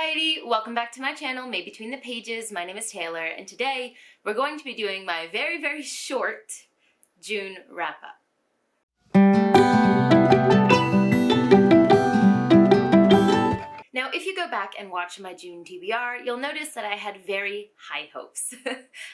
Society! Welcome back to my channel, May Between the Pages. My name is Taylor, and today we're going to be doing my very, very short June wrap-up. Now, if you go back and watch my June TBR, you'll notice that I had very high hopes.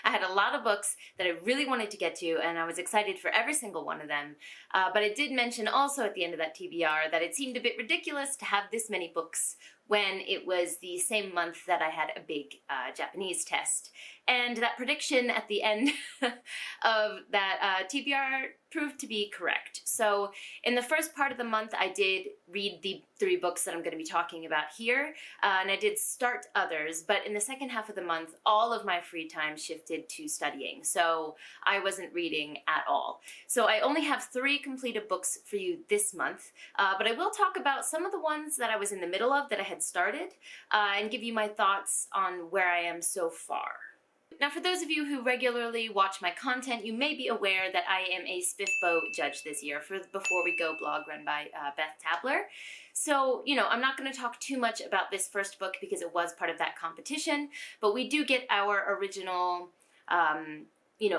I had a lot of books that I really wanted to get to, and I was excited for every single one of them. But I did mention also at the end of that TBR that it seemed a bit ridiculous to have this many books when it was the same month that I had a big Japanese test. And that prediction at the end of that TBR proved to be correct. So in the first part of the month, I did read the 3 books that I'm going to be talking about here, and I did start others, but in the second half of the month, all of my free time shifted to studying, so I wasn't reading at all. So I only have 3 completed books for you this month, but I will talk about some of the ones that I was in the middle of that I had started, and give you my thoughts on where I am so far. Now, for those of you who regularly watch my content, you may be aware that I am a SPFBO judge this year for the Before We Go blog run by Beth Tabler. So, I'm not going to talk too much about this first book because it was part of that competition, but we do get our original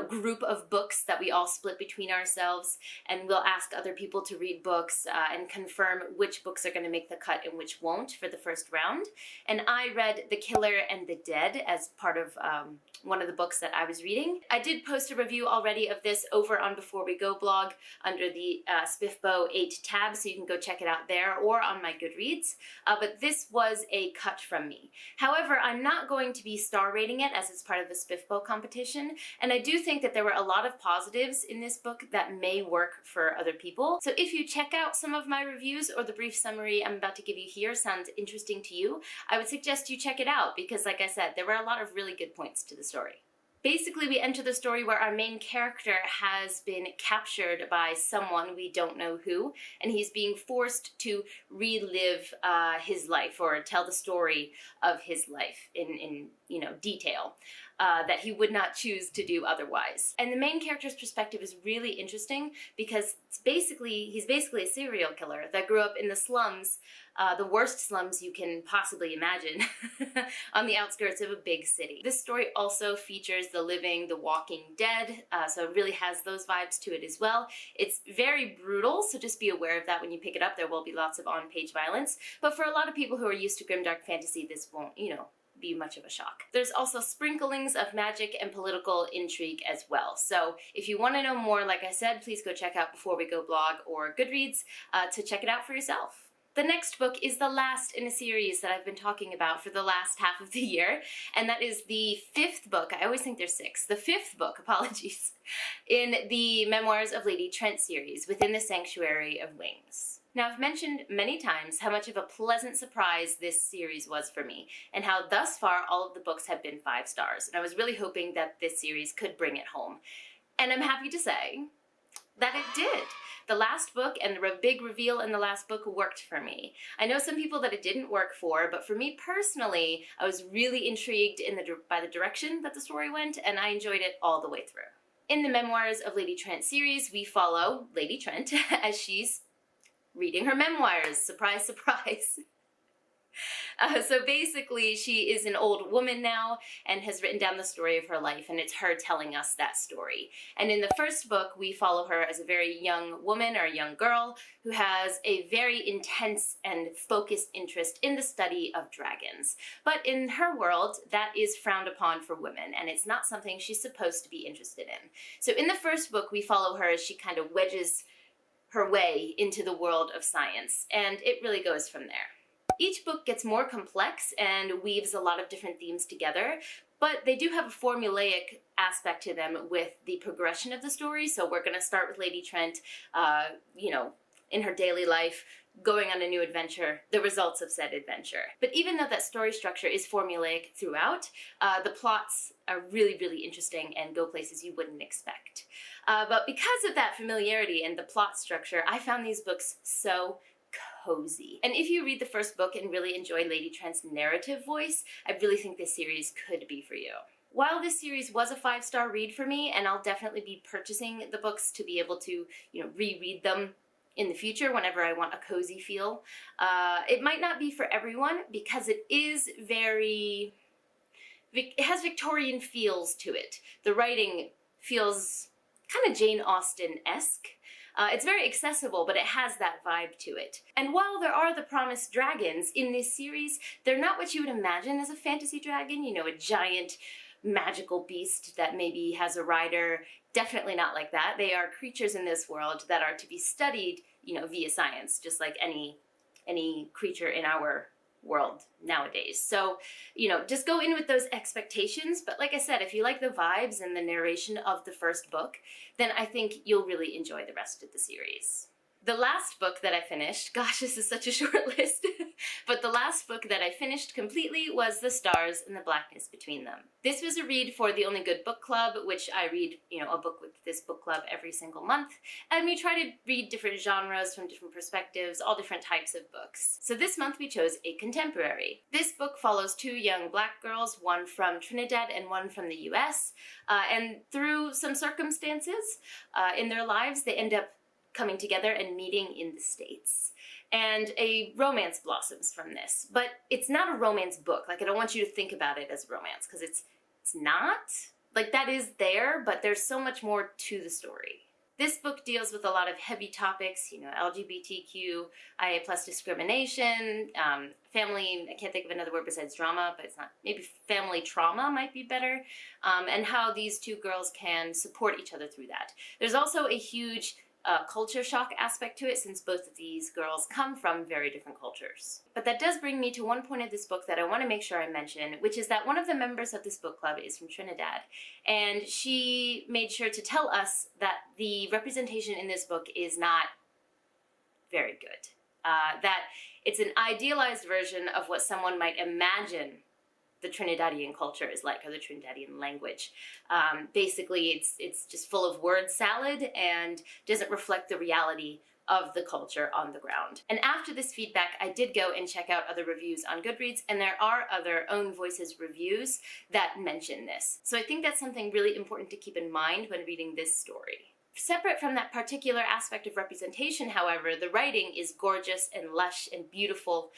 group of books that we all split between ourselves, and we'll ask other people to read books and confirm which books are going to make the cut and which won't for the first round. And I read The Killer and the Dead as part of one of the books that I was reading. I did post a review already of this over on Before We Go blog under the SPFBO 8 tab, so you can go check it out there or on my Goodreads, but this was a cut from me. However, I'm not going to be star rating it as it's part of the SPFBO competition, and I do think that there were a lot of positives in this book that may work for other people. So if you check out some of my reviews or the brief summary I'm about to give you here sounds interesting to you, I would suggest you check it out because, like I said, there were a lot of really good points to the story. Basically, we enter the story where our main character has been captured by someone, we don't know who, and he's being forced to relive his life or tell the story of his life in detail that he would not choose to do otherwise. And the main character's perspective is really interesting because he's basically a serial killer that grew up in the slums, the worst slums you can possibly imagine, on the outskirts of a big city. This story also features the living, the walking dead, so it really has those vibes to it as well. It's very brutal, so just be aware of that when you pick it up. There will be lots of on-page violence, but for a lot of people who are used to grimdark fantasy, this won't, be much of a shock. There's also sprinklings of magic and political intrigue as well. So if you want to know more, like I said, please go check out Before We Go blog or Goodreads to check it out for yourself. The next book is the last in a series that I've been talking about for the last half of the year, and that is the 5th book. I always think there's 6. The 5th book, apologies, in the Memoirs of Lady Trent series, Within the Sanctuary of Wings. Now, I've mentioned many times how much of a pleasant surprise this series was for me, and how thus far all of the books have been 5 stars, and I was really hoping that this series could bring it home. And I'm happy to say that it did. The last book and the big reveal in the last book worked for me. I know some people that it didn't work for, but for me personally, I was really intrigued by the direction that the story went, and I enjoyed it all the way through. In the Memoirs of Lady Trent series, we follow Lady Trent as she's reading her memoirs. Surprise, surprise. So basically, she is an old woman now and has written down the story of her life, and it's her telling us that story. And in the first book, we follow her as a very young woman or a young girl who has a very intense and focused interest in the study of dragons. But in her world, that is frowned upon for women, and it's not something she's supposed to be interested in. So in the first book, we follow her as she kind of wedges her way into the world of science, and it really goes from there. Each book gets more complex and weaves a lot of different themes together, but they do have a formulaic aspect to them with the progression of the story. So we're going to start with Lady Trent, in her daily life, going on a new adventure, the results of said adventure. But even though that story structure is formulaic throughout, the plots are really, really interesting and go places you wouldn't expect. But because of that familiarity and the plot structure, I found these books so cozy. And if you read the first book and really enjoy Lady Trent's narrative voice, I really think this series could be for you. While this series was a 5-star read for me, and I'll definitely be purchasing the books to be able to, reread them in the future whenever I want a cozy feel. It might not be for everyone because it has Victorian feels to it. The writing feels kind of Jane Austen-esque. It's very accessible, but it has that vibe to it. And while there are the promised dragons in this series, they're not what you would imagine as a fantasy dragon, you know, a giant magical beast that maybe has a rider. Definitely not like that. They are creatures in this world that are to be studied, you know, via science, just like any creature in our world nowadays. So, you know, just go in with those expectations. But like I said, if you like the vibes and the narration of the first book, then I think you'll really enjoy the rest of the series. The last book that I finished, gosh, this is such a short list, but the last book that I finished completely was The Stars and the Blackness Between Them. This was a read for the Only Good Book Club, which I read, you know, a book with this book club every single month, and we try to read different genres from different perspectives, all different types of books. So this month we chose a contemporary. This book follows two young black girls, one from Trinidad and one from the US, and through some circumstances in their lives, they end up coming together and meeting in the States. And a romance blossoms from this. But it's not a romance book. Like, I don't want you to think about it as romance, because it's not. Like, that is there, but there's so much more to the story. This book deals with a lot of heavy topics, you know, LGBTQIA+ discrimination, family, I can't think of another word besides drama, but it's not, maybe family trauma might be better, and how these two girls can support each other through that. There's also a huge culture shock aspect to it, since both of these girls come from very different cultures. But that does bring me to one point of this book that I want to make sure I mention, which is that one of the members of this book club is from Trinidad, and she made sure to tell us that the representation in this book is not very good. That it's an idealized version of what someone might imagine the Trinidadian culture is like, or the Trinidadian language. Basically, it's just full of word salad and doesn't reflect the reality of the culture on the ground. And after this feedback, I did go and check out other reviews on Goodreads, and there are other Own Voices reviews that mention this. So I think that's something really important to keep in mind when reading this story. Separate from that particular aspect of representation, however, the writing is gorgeous and lush and beautiful,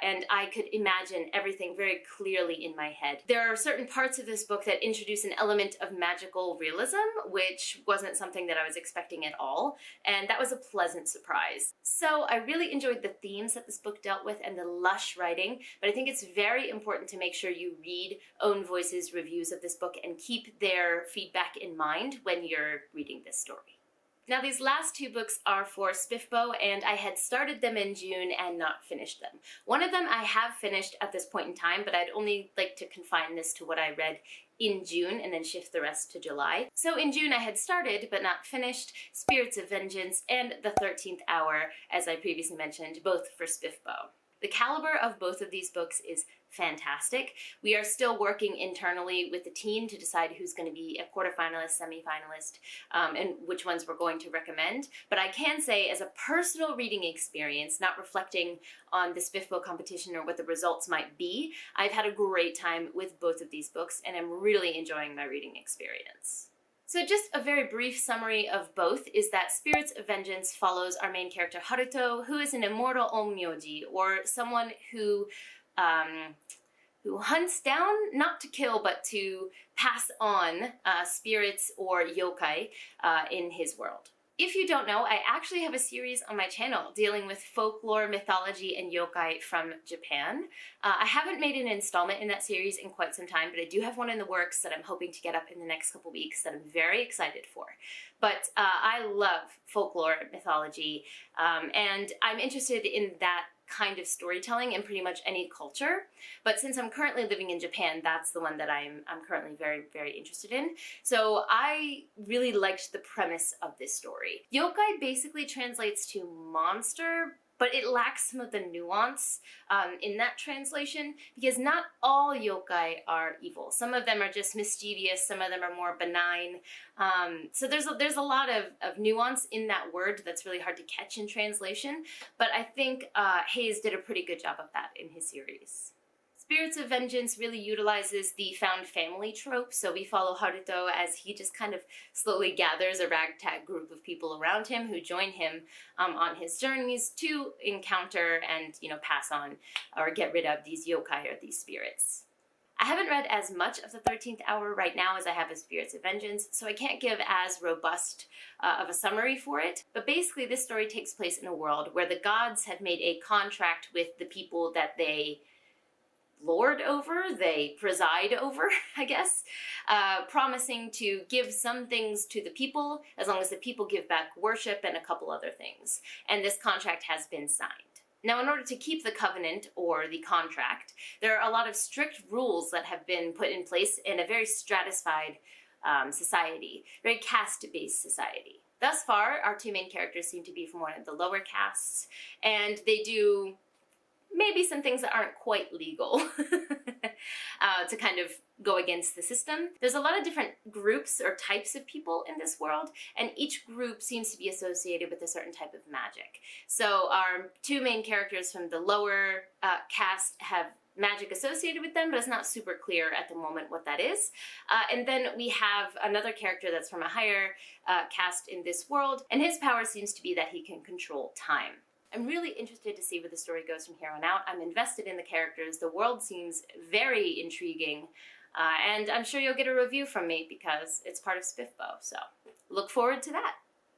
and I could imagine everything very clearly in my head. There are certain parts of this book that introduce an element of magical realism, which wasn't something that I was expecting at all, and that was a pleasant surprise. So I really enjoyed the themes that this book dealt with and the lush writing, but I think it's very important to make sure you read Own Voices reviews of this book and keep their feedback in mind when you're reading this story. Now, these last two books are for SPFBO, and I had started them in June and not finished them. One of them I have finished at this point in time, but I'd only like to confine this to what I read in June and then shift the rest to July. So in June I had started, but not finished, Spirits of Vengeance and The 13th Hour, as I previously mentioned, both for SPFBO. The caliber of both of these books is fantastic. We are still working internally with the team to decide who's going to be a quarterfinalist, semi-finalist, and which ones we're going to recommend. But I can say, as a personal reading experience, not reflecting on the SPFBO competition or what the results might be, I've had a great time with both of these books, and I'm really enjoying my reading experience. So just a very brief summary of both is that Spirits of Vengeance follows our main character Haruto, who is an immortal onmyoji, or someone who hunts down, not to kill, but to pass on spirits or yokai in his world. If you don't know, I actually have a series on my channel dealing with folklore, mythology, and yokai from Japan. I haven't made an installment in that series in quite some time, but I do have one in the works that I'm hoping to get up in the next couple weeks that I'm very excited for. But I love folklore, mythology, and I'm interested in that kind of storytelling in pretty much any culture. But since I'm currently living in Japan, that's the one that I'm currently very, very interested in. So I really liked the premise of this story. Yokai basically translates to monster, but it lacks some of the nuance in that translation, because not all yokai are evil. Some of them are just mischievous, some of them are more benign. So there's a lot of nuance in that word that's really hard to catch in translation, but I think Hayes did a pretty good job of that in his series. Spirits of Vengeance really utilizes the found family trope, so we follow Haruto as he just kind of slowly gathers a ragtag group of people around him who join him on his journeys to encounter and, pass on or get rid of these yokai or these spirits. I haven't read as much of the 13th Hour right now as I have of Spirits of Vengeance, so I can't give as robust of a summary for it. But basically, this story takes place in a world where the gods have made a contract with the people that they lord over, they preside over, I guess, promising to give some things to the people as long as the people give back worship and a couple other things. And this contract has been signed. Now, in order to keep the covenant or the contract, there are a lot of strict rules that have been put in place in a very stratified society, very caste-based society. Thus far, our two main characters seem to be from one of the lower castes, and they do maybe some things that aren't quite legal to kind of go against the system. There's a lot of different groups or types of people in this world, and each group seems to be associated with a certain type of magic. So our two main characters from the lower caste have magic associated with them, but it's not super clear at the moment what that is. And then we have another character that's from a higher caste in this world, and his power seems to be that he can control time. I'm really interested to see where the story goes from here on out. I'm invested in the characters. The world seems very intriguing. And I'm sure you'll get a review from me because it's part of SPFBO, so look forward to that.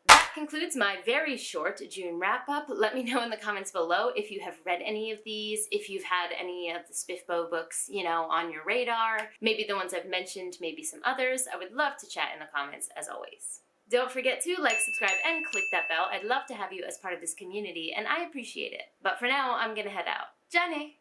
That concludes my very short June wrap-up. Let me know in the comments below if you have read any of these, if you've had any of the SPFBO books, on your radar, maybe the ones I've mentioned, maybe some others. I would love to chat in the comments, as always. Don't forget to like, subscribe, and click that bell. I'd love to have you as part of this community, and I appreciate it. But for now, I'm gonna head out. Jane!